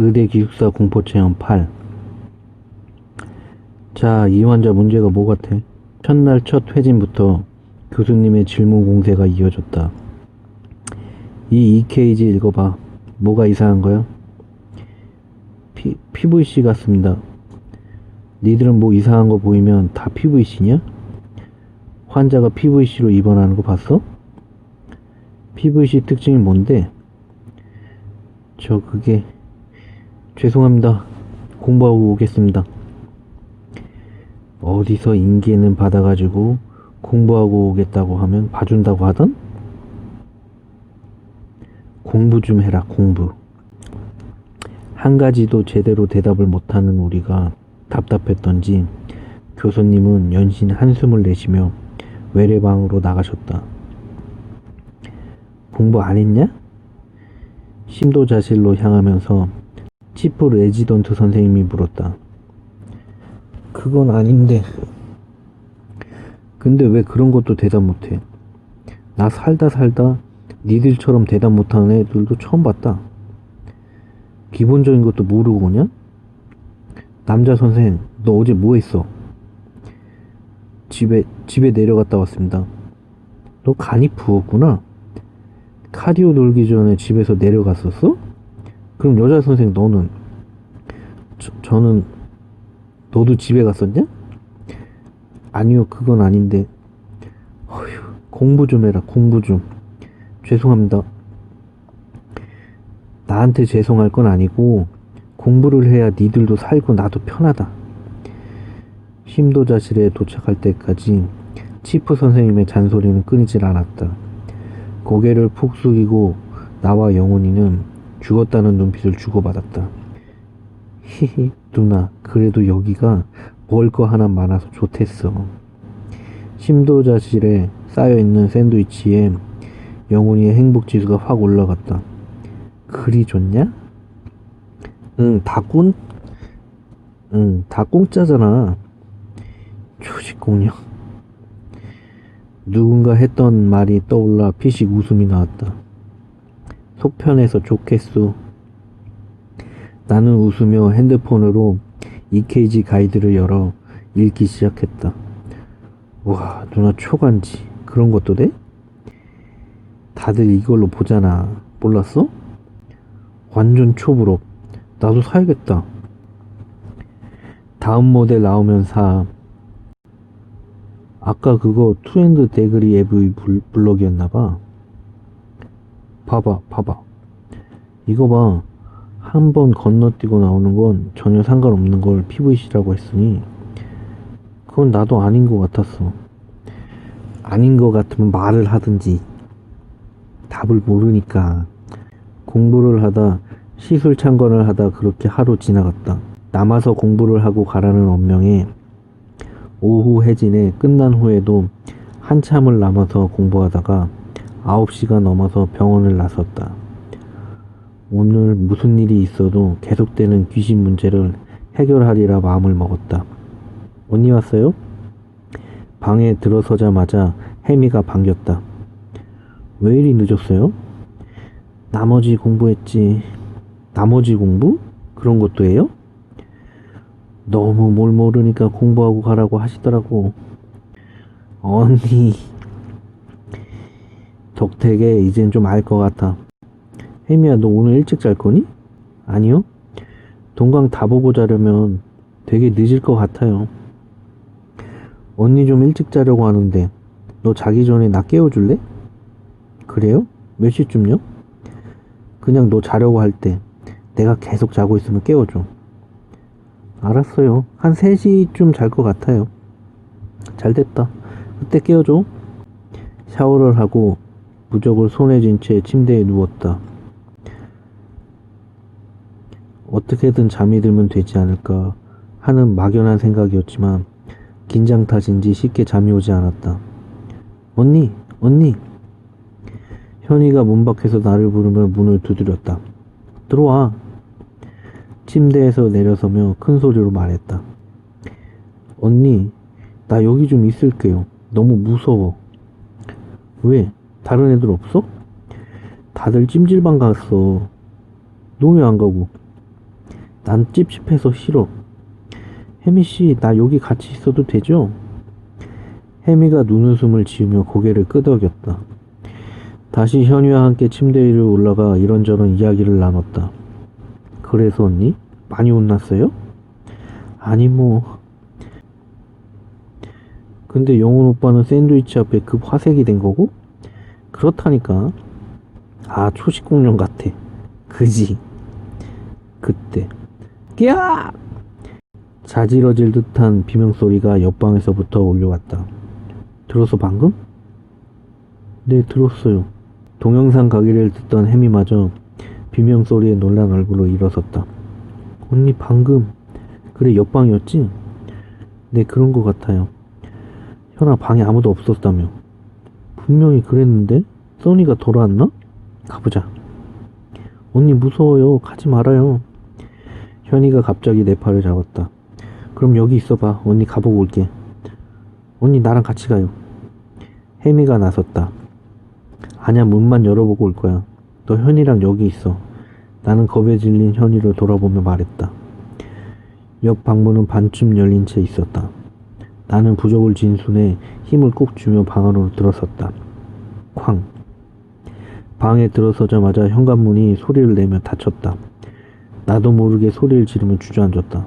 의대 기숙사 공포체험 8. 자, 이 환자 문제가 뭐 같아? 첫날 첫 회진부터 교수님의 질문 공세가 이어졌다. 이 EKG 읽어봐. 뭐가 이상한 거야? PVC 같습니다. 니들은 뭐 이상한 거 보이면 다 PVC냐? 환자가 PVC로 입원하는 거 봤어? PVC 특징이 뭔데? 그게 죄송합니다. 공부하고 오겠습니다. 어디서 인기는 받아가지고 공부하고 오겠다고 하면 봐준다고 하던? 공부 좀 해라, 공부. 한 가지도 제대로 대답을 못하는 우리가 답답했던지 교수님은 연신 한숨을 내쉬며 외래방으로 나가셨다. 공부 안 했냐? 심도자실로 향하면서 치프 레지던트 선생님이 물었다. 그건 아닌데. 근데 왜 그런 것도 대답 못해? 나 살다 니들처럼 대답 못하는 애들도 처음 봤다. 기본적인 것도 모르고 오냐? 남자 선생, 너 어제 뭐 했어? 집에 내려갔다 왔습니다. 너 간이 부었구나. 카디오 놀기 전에 집에서 내려갔었어? 그럼 여자 선생 너는? 저는 너도 집에 갔었냐? 아니요, 그건 아닌데. 어휴, 공부 좀 해라, 공부 좀. 죄송합니다. 나한테 죄송할 건 아니고 공부를 해야 니들도 살고 나도 편하다. 심도자실에 도착할 때까지 치프 선생님의 잔소리는 끊이질 않았다. 고개를 푹 숙이고 나와 영훈이는 죽었다는 눈빛을 주고받았다. 히히, 누나, 그래도 여기가 먹을 거 하나 많아서 좋댔어. 심도자실에 쌓여있는 샌드위치에 영훈이의 행복지수가 확 올라갔다. 그리 좋냐? 응, 다 공짜잖아. 조직공룡. 누군가 했던 말이 떠올라 피식 웃음이 나왔다. 속편해서 좋겠소. 나는 웃으며 핸드폰으로 EKG 가이드를 열어 읽기 시작했다. 와, 누나 초간지. 그런 것도 돼? 다들 이걸로 보잖아. 몰랐어? 완전 초부럽. 나도 사야겠다. 다음 모델 나오면 사. 아까 그거 투핸드 데그리 AV 블럭이었나봐. 봐봐. 이거 봐. 한 번 건너뛰고 나오는 건 전혀 상관없는 걸 PVC라고 했으니 그건 나도 아닌 것 같았어. 아닌 것 같으면 말을 하든지. 답을 모르니까. 공부를 하다 시술 참관을 하다 그렇게 하루 지나갔다. 남아서 공부를 하고 가라는 언명에 오후 해진에 끝난 후에도 한참을 남아서 공부하다가 9시가 넘어서 병원을 나섰다. 오늘 무슨 일이 있어도 계속되는 귀신 문제를 해결하리라 마음을 먹었다. 언니 왔어요? 방에 들어서자마자 혜미가 반겼다. 왜 이리 늦었어요? 나머지 공부했지. 나머지 공부? 그런 것도 해요? 너무 뭘 모르니까 공부하고 가라고 하시더라고. 언니, 덕택에 이젠 좀 알 것 같아. 혜미야, 너 오늘 일찍 잘 거니? 아니요. 동강 다 보고 자려면 되게 늦을 것 같아요. 언니 좀 일찍 자려고 하는데 너 자기 전에 나 깨워줄래? 그래요? 몇 시쯤요? 그냥 너 자려고 할 때 내가 계속 자고 있으면 깨워줘. 알았어요. 한 3시쯤 잘 것 같아요. 잘됐다. 그때 깨워줘. 샤워를 하고 무적을 손에 쥔 채 침대에 누웠다. 어떻게든 잠이 들면 되지 않을까 하는 막연한 생각이었지만 긴장 탓인지 쉽게 잠이 오지 않았다. 언니! 현이가 문 밖에서 나를 부르며 문을 두드렸다. 들어와. 침대에서 내려서며 큰 소리로 말했다. 언니, 나 여기 좀 있을게요. 너무 무서워. 왜? 다른 애들 없어? 다들 찜질방 갔어. 너 왜 안 가고? 난 찝찝해서 싫어. 혜미씨, 나 여기 같이 있어도 되죠? 혜미가 눈웃음을 지으며 고개를 끄덕였다. 다시 현이와 함께 침대 위로 올라가 이런저런 이야기를 나눴다. 그래서 언니? 많이 혼났어요? 아니 뭐. 근데 영훈 오빠는 샌드위치 앞에 급 화색이 된 거고? 그렇다니까. 아, 초식 공룡 같아. 그지? 그때 끼야! 자지러질 듯한 비명소리가 옆방에서부터 울려왔다. 들었어 방금? 네, 들었어요. 동영상 가게를 듣던 혜미마저 비명소리에 놀란 얼굴로 일어섰다. 언니 방금 그래 옆방이었지? 네, 그런 것 같아요. 현아, 방에 아무도 없었다며. 분명히 그랬는데? 써니가 돌아왔나? 가보자. 언니 무서워요. 가지 말아요. 현이가 갑자기 내 팔을 잡았다. 그럼 여기 있어봐. 언니 가보고 올게. 언니 나랑 같이 가요. 혜미가 나섰다. 아냐, 문만 열어보고 올 거야. 너 현이랑 여기 있어. 나는 겁에 질린 현이를 돌아보며 말했다. 옆 방문은 반쯤 열린 채 있었다. 나는 부적을 쥔 손에 힘을 꾹 주며 방 안으로 들어섰다. 쾅. 방에 들어서자마자 현관문이 소리를 내며 닫혔다. 나도 모르게 소리를 지르며 주저앉았다.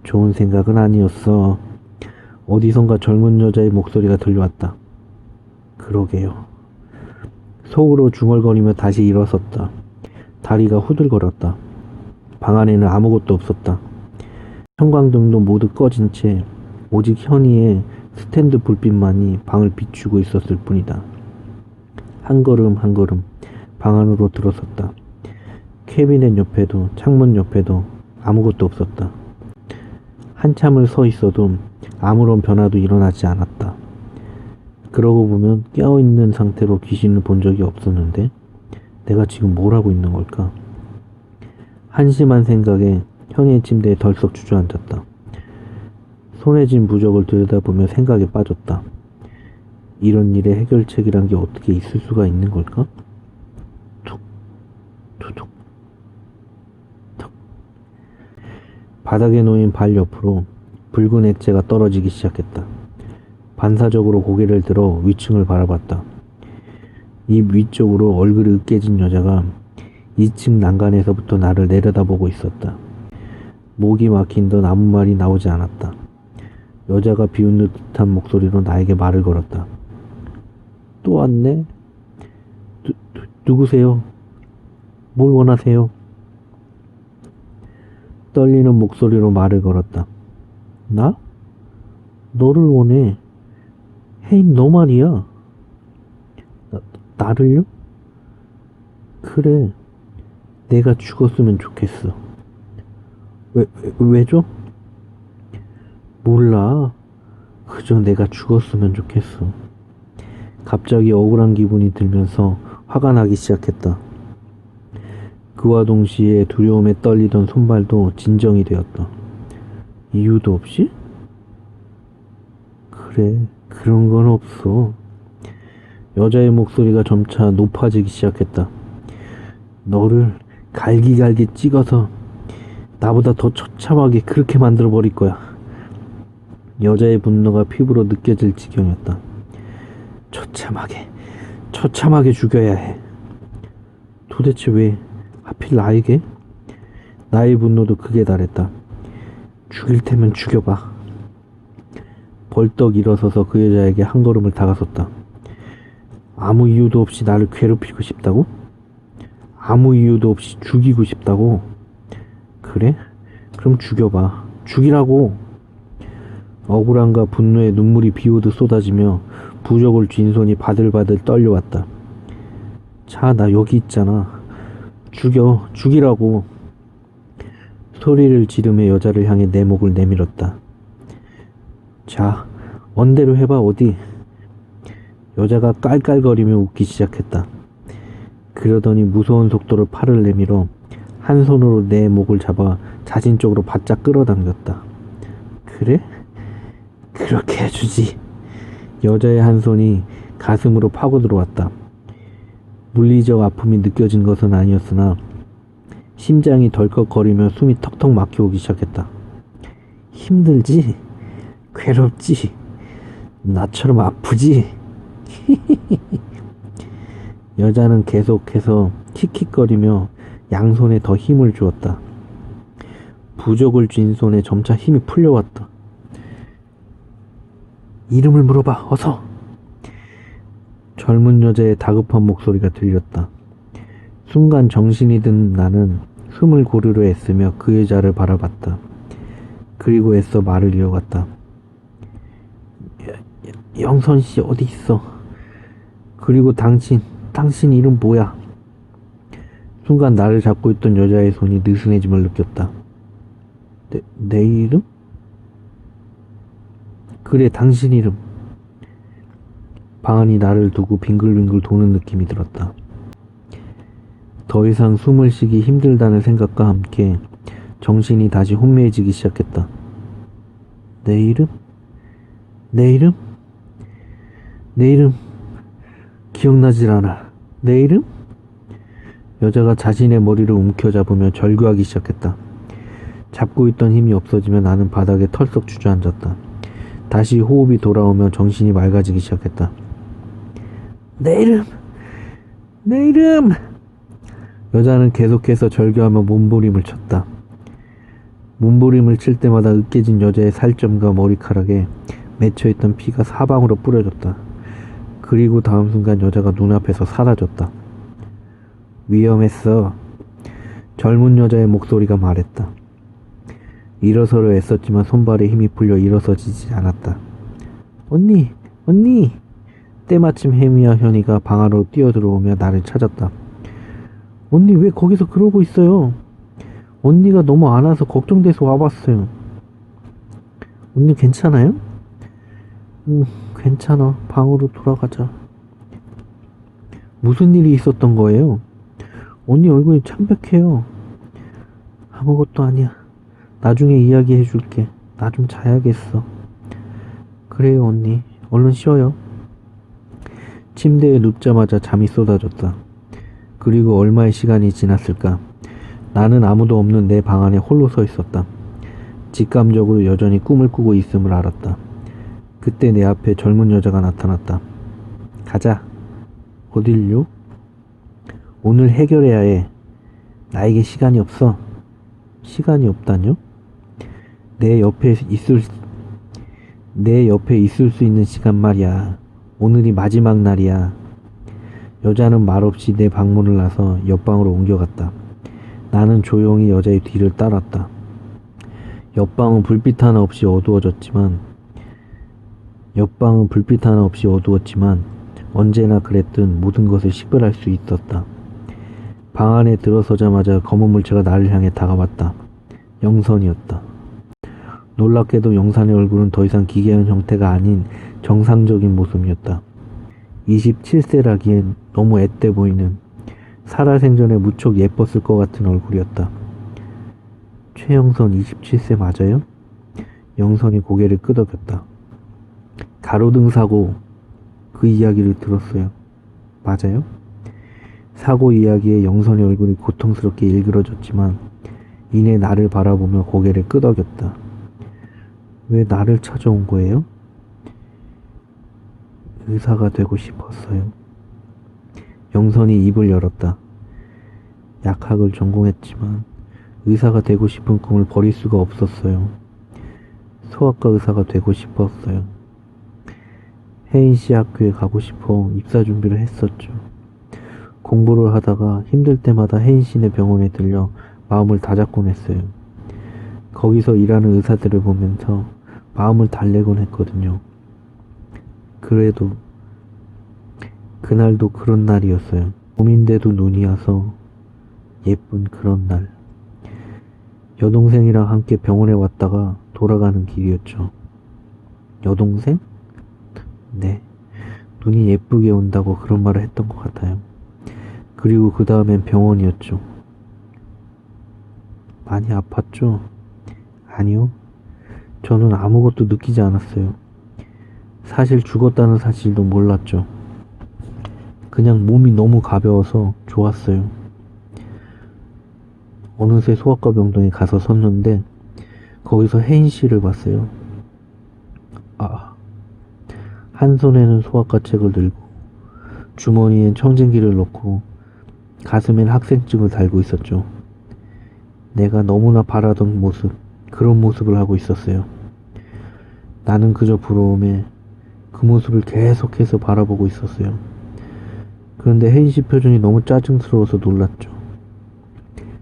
좋은 생각은 아니었어. 어디선가 젊은 여자의 목소리가 들려왔다. 그러게요. 속으로 중얼거리며 다시 일어섰다. 다리가 후들거렸다. 방 안에는 아무것도 없었다. 형광등도 모두 꺼진 채 오직 현이의 스탠드 불빛만이 방을 비추고 있었을 뿐이다. 한 걸음 한 걸음 방 안으로 들어섰다. 캐비넷 옆에도 창문 옆에도 아무것도 없었다. 한참을 서 있어도 아무런 변화도 일어나지 않았다. 그러고 보면 깨어있는 상태로 귀신을 본 적이 없었는데 내가 지금 뭘 하고 있는 걸까? 한심한 생각에 현이의 침대에 덜썩 주저앉았다. 손에 쥔 부적을 들여다보며 생각에 빠졌다. 이런 일의 해결책이란 게 어떻게 있을 수가 있는 걸까? 툭, 투툭, 툭. 바닥에 놓인 발 옆으로 붉은 액체가 떨어지기 시작했다. 반사적으로 고개를 들어 위층을 바라봤다. 입 위쪽으로 얼굴이 으깨진 여자가 2층 난간에서부터 나를 내려다보고 있었다. 목이 막힌 듯 아무 말이 나오지 않았다. 여자가 비웃는 듯한 목소리로 나에게 말을 걸었다. 또 왔네? 누구세요? 뭘 원하세요? 떨리는 목소리로 말을 걸었다. 나? 너를 원해. 헤인, 너 말이야. 나를요? 그래. 내가 죽었으면 좋겠어. 왜죠? 몰라. 그저 내가 죽었으면 좋겠어. 갑자기 억울한 기분이 들면서 화가 나기 시작했다. 그와 동시에 두려움에 떨리던 손발도 진정이 되었다. 이유도 없이? 그래, 그런 건 없어. 여자의 목소리가 점차 높아지기 시작했다. 너를 갈기갈기 찍어서 나보다 더 처참하게 그렇게 만들어버릴 거야. 여자의 분노가 피부로 느껴질 지경이었다. 처참하게 죽여야 해. 도대체 왜 하필 나에게? 나의 분노도 극에 달했다. 죽일 테면 죽여봐. 벌떡 일어서서 그 여자에게 한 걸음을 다가섰다. 아무 이유도 없이 나를 괴롭히고 싶다고? 아무 이유도 없이 죽이고 싶다고? 그래? 그럼 죽여봐. 죽이라고. 억울함과 분노에 눈물이 비오듯 쏟아지며 부적을 쥔 손이 바들바들 떨려왔다. 자, 나 여기 있잖아. 죽이라고. 소리를 지르며 여자를 향해 내 목을 내밀었다. 자, 언대로 해봐. 어디? 여자가 깔깔거리며 웃기 시작했다. 그러더니 무서운 속도로 팔을 내밀어 한 손으로 내 목을 잡아 자신 쪽으로 바짝 끌어당겼다. 그래? 그렇게 해주지. 여자의 한 손이 가슴으로 파고 들어왔다. 물리적 아픔이 느껴진 것은 아니었으나 심장이 덜컥거리며 숨이 턱턱 막혀오기 시작했다. 힘들지? 괴롭지? 나처럼 아프지? 여자는 계속해서 킥킥거리며 양손에 더 힘을 주었다. 부적을 쥔 손에 점차 힘이 풀려왔다. 이름을 물어봐, 어서! 젊은 여자의 다급한 목소리가 들렸다. 순간 정신이 든 나는 숨을 고르려 애쓰며 그 여자를 바라봤다. 그리고 애써 말을 이어갔다. 영선씨 어디 있어? 그리고 당신 이름 뭐야? 순간 나를 잡고 있던 여자의 손이 느슨해짐을 느꼈다. 내 이름? 그래, 당신 이름. 방 안이 나를 두고 빙글빙글 도는 느낌이 들었다. 더 이상 숨을 쉬기 힘들다는 생각과 함께 정신이 다시 혼미해지기 시작했다. 내 이름? 내 이름? 내 이름 기억나질 않아. 내 이름? 여자가 자신의 머리를 움켜잡으며 절규하기 시작했다. 잡고 있던 힘이 없어지며 나는 바닥에 털썩 주저앉았다. 다시 호흡이 돌아오며 정신이 맑아지기 시작했다. 내 이름! 내 이름! 여자는 계속해서 절규하며 몸부림을 쳤다. 몸부림을 칠 때마다 으깨진 여자의 살점과 머리카락에 맺혀있던 피가 사방으로 뿌려졌다. 그리고 다음 순간 여자가 눈앞에서 사라졌다. 위험했어. 젊은 여자의 목소리가 말했다. 일어서려 애썼지만 손발에 힘이 풀려 일어서지지 않았다. 언니! 때마침 혜미와 현이가 방 안으로 뛰어들어오며 나를 찾았다. 언니 왜 거기서 그러고 있어요? 언니가 너무 안 와서 걱정돼서 와봤어요. 언니 괜찮아요? 괜찮아. 방으로 돌아가자. 무슨 일이 있었던 거예요? 언니 얼굴이 창백해요. 아무것도 아니야. 나중에 이야기해 줄게. 나 좀 자야겠어. 그래요 언니. 얼른 쉬어요. 침대에 눕자마자 잠이 쏟아졌다. 그리고 얼마의 시간이 지났을까? 나는 아무도 없는 내 방 안에 홀로 서 있었다. 직감적으로 여전히 꿈을 꾸고 있음을 알았다. 그때 내 앞에 젊은 여자가 나타났다. 가자. 어딜요? 오늘 해결해야 해. 나에게 시간이 없어. 시간이 없다뇨? 내 옆에 있을 수 있는 시간 말이야. 오늘이 마지막 날이야. 여자는 말없이 내 방문을 나서 옆방으로 옮겨갔다. 나는 조용히 여자의 뒤를 따랐다. 옆방은 불빛 하나 없이 어두워졌지만 언제나 그랬듯 모든 것을 식별할 수 있었다. 방 안에 들어서자마자 검은 물체가 나를 향해 다가왔다. 영선이었다. 놀랍게도 영선의 얼굴은 더 이상 기괴한 형태가 아닌 정상적인 모습이었다. 27세라기엔 너무 앳돼 보이는, 살아생전에 무척 예뻤을 것 같은 얼굴이었다. 최영선 27세 맞아요? 영선이 고개를 끄덕였다. 가로등 사고, 그 이야기를 들었어요. 맞아요? 사고 이야기에 영선의 얼굴이 고통스럽게 일그러졌지만 이내 나를 바라보며 고개를 끄덕였다. 왜 나를 찾아온 거예요? 의사가 되고 싶었어요. 영선이 입을 열었다. 약학을 전공했지만 의사가 되고 싶은 꿈을 버릴 수가 없었어요. 소아과 의사가 되고 싶었어요. 혜인씨 학교에 가고 싶어 입사 준비를 했었죠. 공부를 하다가 힘들 때마다 혜인씨네 병원에 들려 마음을 다잡곤 했어요. 거기서 일하는 의사들을 보면서 마음을 달래곤 했거든요. 그래도 그날도 그런 날이었어요. 봄인데도 눈이 와서 예쁜 그런 날. 여동생이랑 함께 병원에 왔다가 돌아가는 길이었죠. 여동생? 네. 눈이 예쁘게 온다고 그런 말을 했던 것 같아요. 그리고 그 다음엔 병원이었죠. 많이 아팠죠? 아니요. 저는 아무것도 느끼지 않았어요. 사실 죽었다는 사실도 몰랐죠. 그냥 몸이 너무 가벼워서 좋았어요. 어느새 소아과 병동에 가서 섰는데 거기서 혜인 씨를 봤어요. 한 손에는 소아과 책을 들고 주머니엔 청진기를 넣고 가슴엔 학생증을 달고 있었죠. 내가 너무나 바라던 모습, 그런 모습을 하고 있었어요. 나는 그저 부러움에 그 모습을 계속해서 바라보고 있었어요. 그런데 혜인 씨 표정이 너무 짜증스러워서 놀랐죠.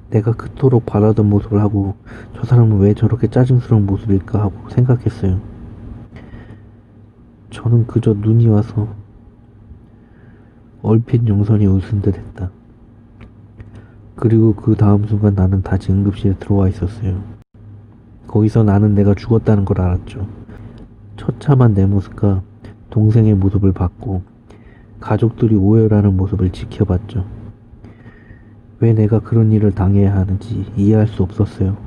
내가 그토록 바라던 모습을 하고 저 사람은 왜 저렇게 짜증스러운 모습일까 하고 생각했어요. 저는 그저 눈이 와서 얼핏 영선이 웃은 듯 했다. 그리고 그 다음 순간 나는 다시 응급실에 들어와 있었어요. 거기서 나는 내가 죽었다는 걸 알았죠. 처참한 내 모습과 동생의 모습을 봤고 가족들이 오열하는 모습을 지켜봤죠. 왜 내가 그런 일을 당해야 하는지 이해할 수 없었어요.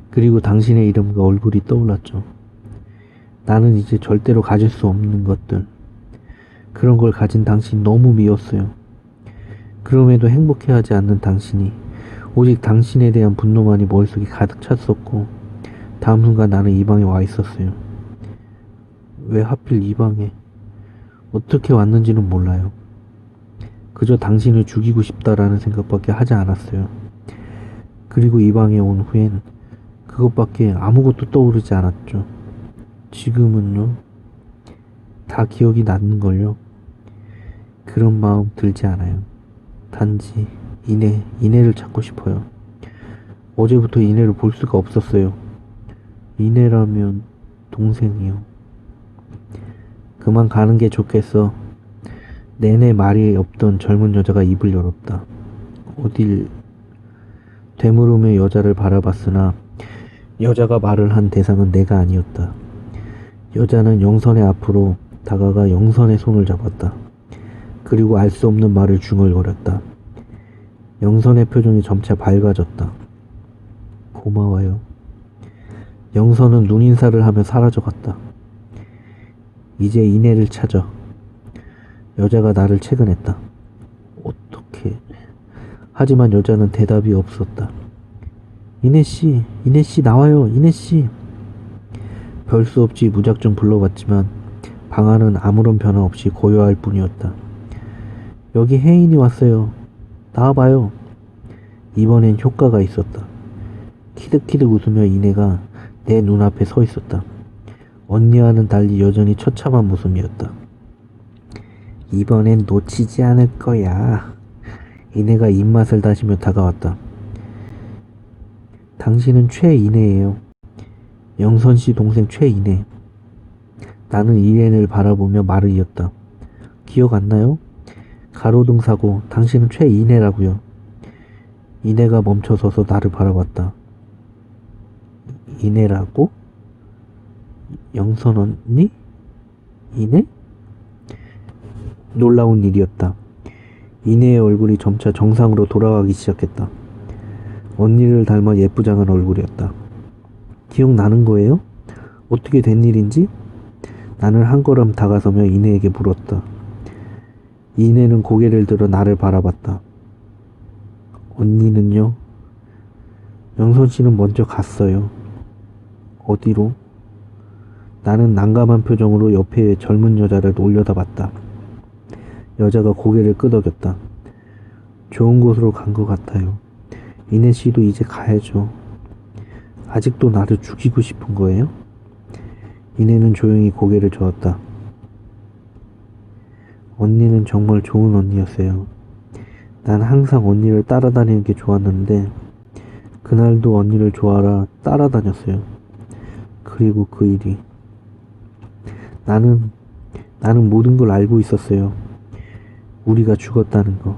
그리고 당신의 이름과 얼굴이 떠올랐죠. 나는 이제 절대로 가질 수 없는 것들, 그런 걸 가진 당신이 너무 미웠어요. 그럼에도 행복해하지 않는 당신이 오직 당신에 대한 분노만이 머릿속에 가득 찼었고 다음 순간 나는 이 방에 와 있었어요. 왜 하필 이 방에 어떻게 왔는지는 몰라요. 그저 당신을 죽이고 싶다라는 생각밖에 하지 않았어요. 그리고 이 방에 온 후엔 그것밖에 아무것도 떠오르지 않았죠. 지금은요, 다 기억이 났는걸요. 그런 마음 들지 않아요. 단지 이내를 찾고 싶어요. 어제부터 이내를 볼 수가 없었어요. 이내라면 동생이요. 그만 가는 게 좋겠어. 내내 말이 없던 젊은 여자가 입을 열었다. 어딜 되물으며 여자를 바라봤으나 여자가 말을 한 대상은 내가 아니었다. 여자는 영선의 앞으로 다가가 영선의 손을 잡았다. 그리고 알 수 없는 말을 중얼거렸다. 영선의 표정이 점차 밝아졌다. 고마워요. 영선은 눈인사를 하며 사라져갔다. 이제 이내를 찾아. 여자가 나를 채근했다. 어떻게? 하지만 여자는 대답이 없었다. 이내씨 나와요, 이내씨. 별 수 없이 무작정 불러봤지만 방 안은 아무런 변화 없이 고요할 뿐이었다. 여기 혜인이 왔어요. 나와봐요. 이번엔 효과가 있었다. 키득키득 웃으며 이내가 내 눈앞에 서 있었다. 언니와는 달리 여전히 처참한 모습이었다. 이번엔 놓치지 않을 거야. 이내가 입맛을 다시며 다가왔다. 당신은 최이내예요. 영선씨 동생 최이내. 나는 이내를 바라보며 말을 이었다. 기억 안 나요? 가로등 사고 당신은 최이내라고요. 이내가 멈춰서서 나를 바라봤다. 이내라고? 영선 언니? 이내? 놀라운 일이었다. 이내의 얼굴이 점차 정상으로 돌아가기 시작했다. 언니를 닮아 예쁘장한 얼굴이었다. 기억나는 거예요? 어떻게 된 일인지? 나는 한 걸음 다가서며 이내에게 물었다. 이내는 고개를 들어 나를 바라봤다. 언니는요? 영선 씨는 먼저 갔어요. 어디로? 나는 난감한 표정으로 옆에 젊은 여자를 올려다봤다. 여자가 고개를 끄덕였다. 좋은 곳으로 간 것 같아요. 이내 씨도 이제 가야죠. 아직도 나를 죽이고 싶은 거예요? 이내는 조용히 고개를 저었다. 언니는 정말 좋은 언니였어요. 난 항상 언니를 따라다니는 게 좋았는데 그날도 언니를 좋아하라 따라다녔어요. 그리고 그 일이 나는 모든 걸 알고 있었어요. 우리가 죽었다는 거.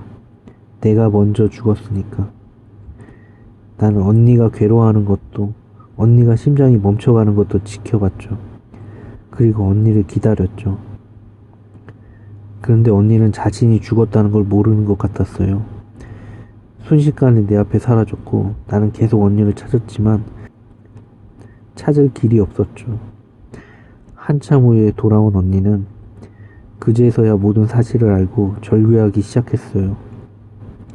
내가 먼저 죽었으니까. 나는 언니가 괴로워하는 것도 언니가 심장이 멈춰가는 것도 지켜봤죠. 그리고 언니를 기다렸죠. 그런데 언니는 자신이 죽었다는 걸 모르는 것 같았어요. 순식간에 내 앞에 사라졌고 나는 계속 언니를 찾았지만 찾을 길이 없었죠. 한참 후에 돌아온 언니는 그제서야 모든 사실을 알고 절규하기 시작했어요.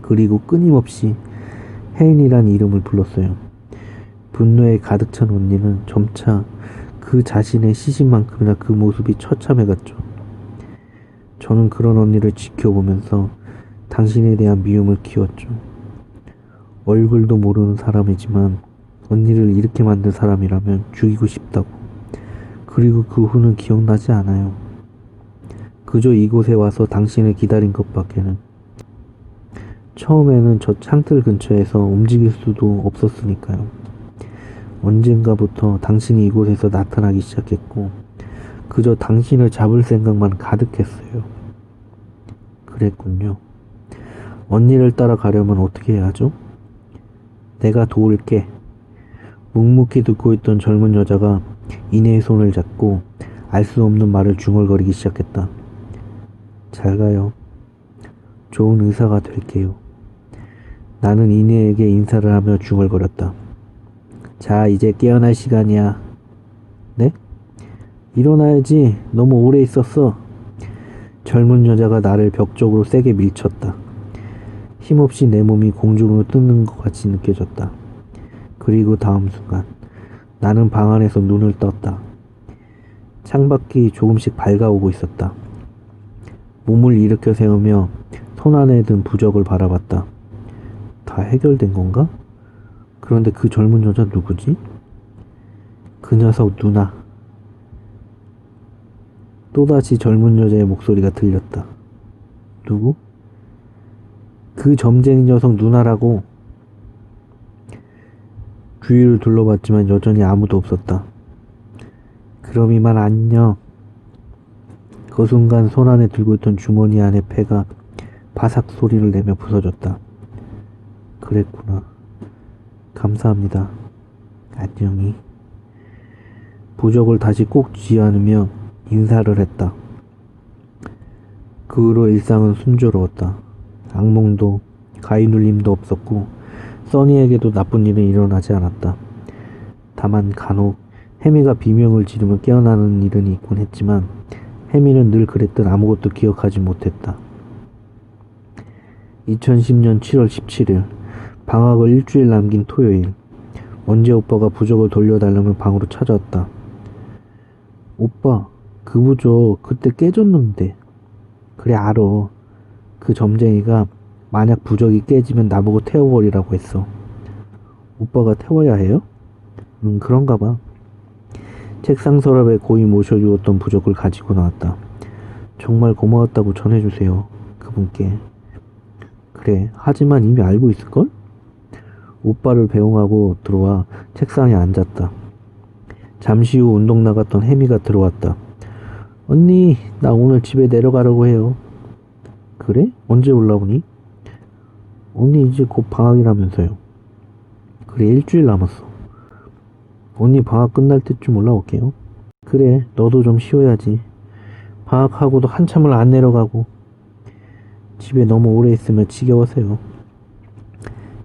그리고 끊임없이 혜인이란 이름을 불렀어요. 분노에 가득 찬 언니는 점차 그 자신의 시신만큼이나 그 모습이 처참해 갔죠. 저는 그런 언니를 지켜보면서 당신에 대한 미움을 키웠죠. 얼굴도 모르는 사람이지만 언니를 이렇게 만든 사람이라면 죽이고 싶다고. 그리고 그 후는 기억나지 않아요. 그저 이곳에 와서 당신을 기다린 것밖에는. 처음에는 저 창틀 근처에서 움직일 수도 없었으니까요. 언젠가부터 당신이 이곳에서 나타나기 시작했고 그저 당신을 잡을 생각만 가득했어요. 그랬군요. 언니를 따라가려면 어떻게 해야 하죠? 내가 도울게. 묵묵히 듣고 있던 젊은 여자가 이내의 손을 잡고 알 수 없는 말을 중얼거리기 시작했다. 잘 가요. 좋은 의사가 될게요. 나는 이내에게 인사를 하며 중얼거렸다. 자, 이제 깨어날 시간이야. 네? 일어나야지. 너무 오래 있었어. 젊은 여자가 나를 벽 쪽으로 세게 밀쳤다. 힘없이 내 몸이 공중으로 뜨는 것 같이 느껴졌다. 그리고 다음 순간 나는 방 안에서 눈을 떴다. 창밖이 조금씩 밝아오고 있었다. 몸을 일으켜 세우며 손 안에 든 부적을 바라봤다. 다 해결된 건가? 그런데 그 젊은 여자 누구지? 그 녀석 누나. 또다시 젊은 여자의 목소리가 들렸다. 누구? 그 점쟁이 녀석 누나라고. 주위를 둘러봤지만 여전히 아무도 없었다. 그럼 이만 안녕. 그 순간 손 안에 들고 있던 주머니 안의 패가 바삭 소리를 내며 부서졌다. 그랬구나. 감사합니다. 안녕히. 부적을 다시 꼭 쥐어안으며 인사를 했다. 그 후로 일상은 순조로웠다. 악몽도 가위 눌림도 없었고 써니에게도 나쁜 일은 일어나지 않았다. 다만 간혹 해미가 비명을 지르며 깨어나는 일은 있곤 했지만 해미는 늘 그랬듯 아무것도 기억하지 못했다. 2010년 7월 17일 방학을 일주일 남긴 토요일. 원재 오빠가 부적을 돌려달라며 방으로 찾아왔다. 오빠, 그 부적 그때 깨졌는데. 그래 알아. 그 점쟁이가 만약 부적이 깨지면 나보고 태워버리라고 했어. 오빠가 태워야 해요? 그런가 봐. 책상 서랍에 고이 모셔주었던 부적을 가지고 나왔다. 정말 고마웠다고 전해주세요. 그분께. 그래, 하지만 이미 알고 있을걸? 오빠를 배웅하고 들어와 책상에 앉았다. 잠시 후 운동 나갔던 혜미가 들어왔다. 언니, 나 오늘 집에 내려가려고 해요. 그래? 언제 올라오니? 언니 이제 곧 방학이라면서요. 그래, 일주일 남았어. 언니 방학 끝날 때쯤 올라올게요. 그래, 너도 좀 쉬어야지. 방학하고도 한참을 안 내려가고. 집에 너무 오래 있으면 지겨워서요.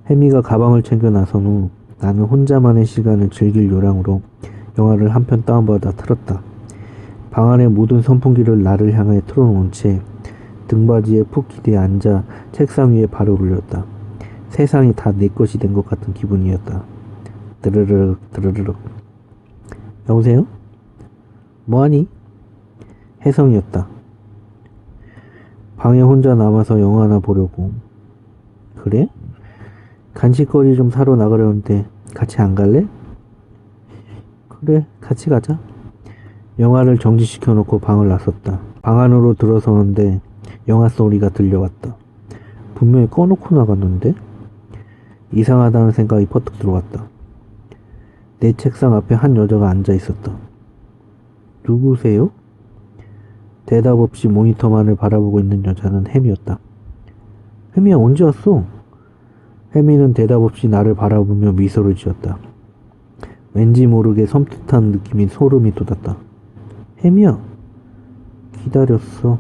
혜미가 가방을 챙겨 나선 후 나는 혼자만의 시간을 즐길 요량으로 영화를 한 편 다운받아 틀었다. 방 안의 모든 선풍기를 나를 향해 틀어놓은 채 등받이에 푹 기대 앉아 책상 위에 발을 올렸다. 세상이 다 내 것이 된 것 같은 기분이었다. 드르르륵 드르르륵. 여보세요? 뭐하니? 혜성이었다. 방에 혼자 남아서 영화나 보려고. 그래? 간식거리 좀 사러 나가려는데 같이 안 갈래? 그래, 같이 가자. 영화를 정지시켜 놓고 방을 나섰다. 방 안으로 들어서는데 영화 소리가 들려왔다. 분명히 꺼놓고 나갔는데? 이상하다는 생각이 퍼뜩 들어왔다. 내 책상 앞에 한 여자가 앉아 있었다. 누구세요? 대답 없이 모니터만을 바라보고 있는 여자는 혜미였다. 혜미야, 언제 왔어? 혜미는 대답 없이 나를 바라보며 미소를 지었다. 왠지 모르게 섬뜩한 느낌이 소름이 돋았다. 혜미야, 기다렸어.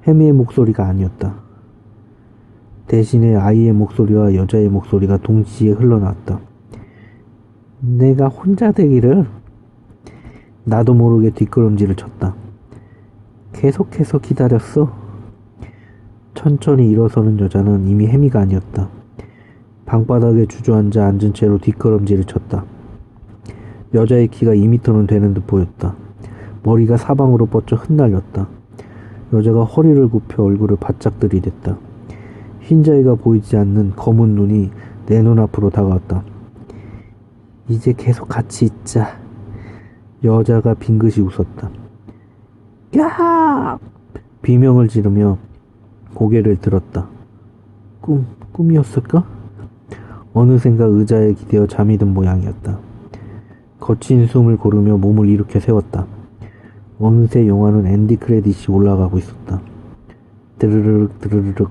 혜미의 목소리가 아니었다. 대신에 아이의 목소리와 여자의 목소리가 동시에 흘러나왔다. 내가 혼자 되기를? 나도 모르게 뒷걸음질을 쳤다. 계속해서 기다렸어. 천천히 일어서는 여자는 이미 혜미가 아니었다. 방바닥에 주저앉아 앉은 채로 뒷걸음질을 쳤다. 여자의 키가 2미터는 되는 듯 보였다. 머리가 사방으로 뻗쳐 흩날렸다. 여자가 허리를 굽혀 얼굴을 바짝 들이댔다. 흰자위가 보이지 않는 검은 눈이 내 눈앞으로 다가왔다. 이제 계속 같이 있자. 여자가 빙긋이 웃었다. 야! 비명을 지르며 고개를 들었다. 꿈이었을까? 어느샌가 의자에 기대어 잠이 든 모양이었다. 거친 숨을 고르며 몸을 일으켜 세웠다. 어느새 영화는 엔디 크레딧이 올라가고 있었다. 드르륵 드르륵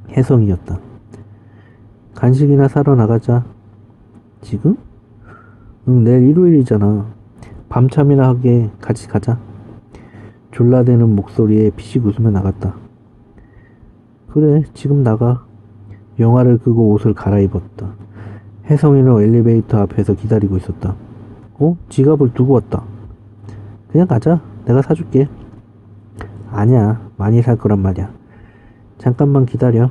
혜성이었다. 간식이나 사러 나가자. 지금? 응, 내일 일요일이잖아. 밤참이나 하게 같이 가자. 졸라대는 목소리에 피식 웃으며 나갔다. 그래, 지금 나가. 영화를 끄고 옷을 갈아입었다. 혜성이는 엘리베이터 앞에서 기다리고 있었다. 지갑을 두고 왔다. 그냥 가자. 내가 사줄게. 아니야, 많이 살 거란 말이야. 잠깐만 기다려.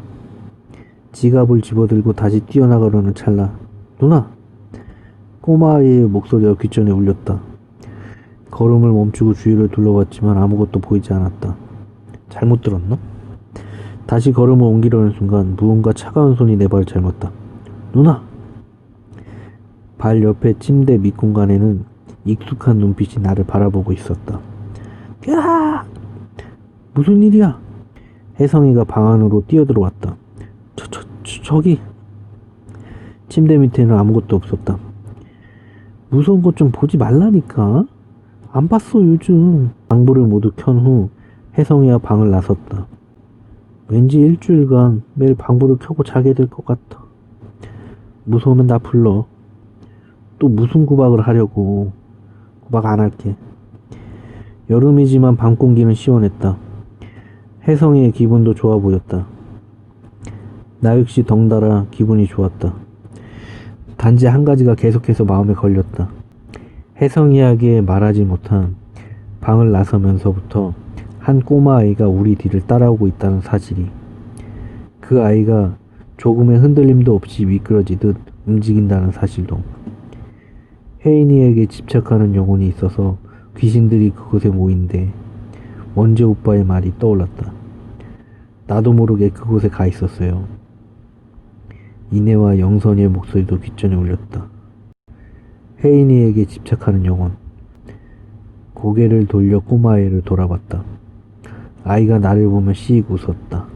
지갑을 집어들고 다시 뛰어나가려는 찰나. 누나! 꼬마아이의 목소리가 귓전에 울렸다. 걸음을 멈추고 주위를 둘러봤지만 아무것도 보이지 않았다. 잘못 들었나? 다시 걸음을 옮기려는 순간 무언가 차가운 손이 내 발을 잘랐다. 누나! 발 옆에 침대 밑공간에는 익숙한 눈빛이 나를 바라보고 있었다. 야! 무슨 일이야? 혜성이가 방 안으로 뛰어들어왔다. 저기! 침대 밑에는 아무것도 없었다. 무서운 것 좀 보지 말라니까. 안 봤어 요즘. 방불을 모두 켠 후 혜성이와 방을 나섰다. 왠지 일주일간 매일 방불을 켜고 자게 될 것 같아. 무서우면 나 불러. 또 무슨 구박을 하려고. 구박 안 할게. 여름이지만 밤 공기는 시원했다. 혜성이의 기분도 좋아 보였다. 나 역시 덩달아 기분이 좋았다. 단지 한 가지가 계속해서 마음에 걸렸다. 혜성이에게 말하지 못한 방을 나서면서부터 한 꼬마아이가 우리 뒤를 따라오고 있다는 사실이. 그 아이가 조금의 흔들림도 없이 미끄러지듯 움직인다는 사실도. 혜인이에게 집착하는 영혼이 있어서 귀신들이 그곳에 모인대 원재 오빠의 말이 떠올랐다. 나도 모르게 그곳에 가 있었어요. 이내와 영선이의 목소리도 귓전에 울렸다. 혜인이에게 집착하는 영혼. 고개를 돌려 꼬마아이를 돌아봤다. 아이가 나를 보며 씩 웃었다.